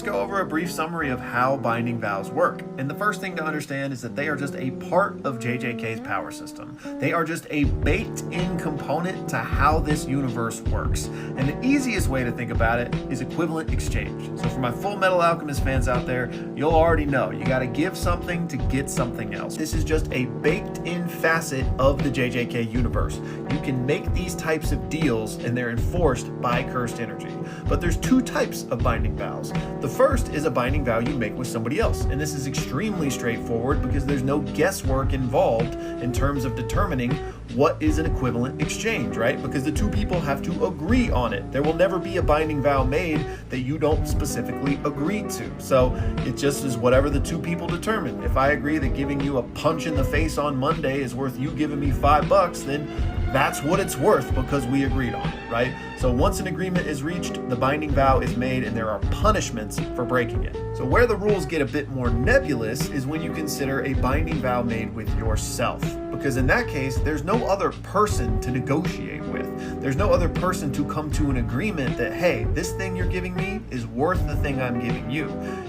go over a brief summary of how binding vows work. And the first thing to understand is that they are just a part of JJK's power system. They are just a baked-in component to how this universe works. And the easiest way to think about it is equivalent exchange. So for my Full Metal Alchemist fans out there, you'll already know you got to give something to get something else. This is just a baked-in facet of the JJK universe. You can make these types of deals and they're enforced by cursed energy. But there's two types of binding vows. The first is a binding vow you make with somebody else, and this is extremely straightforward because there's no guesswork involved in terms of determining what is an equivalent exchange, right? Because the two people have to agree on it. There will never be a binding vow made that you don't specifically agree to. So it just is whatever the two people determine. If I agree that giving you a punch in the face on Monday is worth you giving me $5, then that's what it's worth because we agreed on it, right? So once an agreement is reached, the binding vow is made and there are punishments for breaking it. So where the rules get a bit more nebulous is when you consider a binding vow made with yourself. Because in that case, there's no other person to negotiate with. There's no other person to come to an agreement that, hey, this thing you're giving me is worth the thing I'm giving you.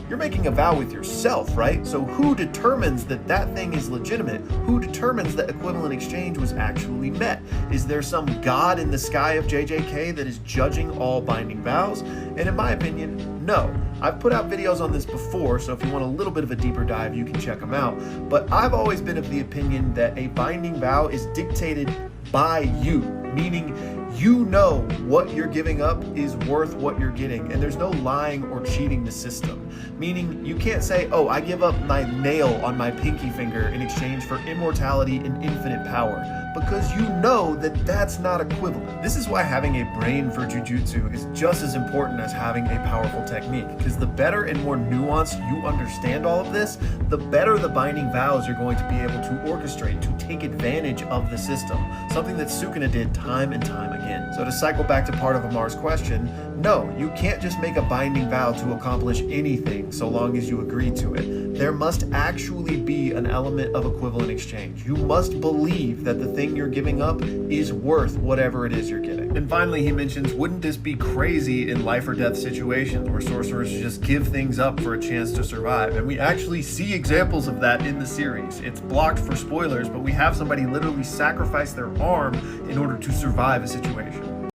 You're making a vow with yourself, right? So who determines that that thing is legitimate? Who determines that equivalent exchange was actually met? Is there some god in the sky of JJK that is judging all binding vows? And in my opinion, no. I've put out videos on this before, so if you want a little bit of a deeper dive, you can check them out. But I've always been of the opinion that a binding vow is dictated by you, meaning you know what you're giving up is worth what you're getting, and there's no lying or cheating the system. Meaning you can't say, oh, I give up my nail on my pinky finger in exchange for immortality and infinite power, because you know that that's not equivalent. This is why having a brain for jujutsu is just as important as having a powerful technique, because the better and more nuanced you understand all of this, the better the binding vows you're going to be able to orchestrate to take advantage of the system, something that Sukuna did time and time again. So to cycle back to part of Amar's question, no, you can't just make a binding vow to accomplish anything so long as you agree to it. There must actually be an element of equivalent exchange. You must believe that the thing you're giving up is worth whatever it is you're getting. And finally, he mentions, wouldn't this be crazy in life or death situations where sorcerers just give things up for a chance to survive? And we actually see examples of that in the series. It's blocked for spoilers, but we have somebody literally sacrifice their arm in order to survive a situation.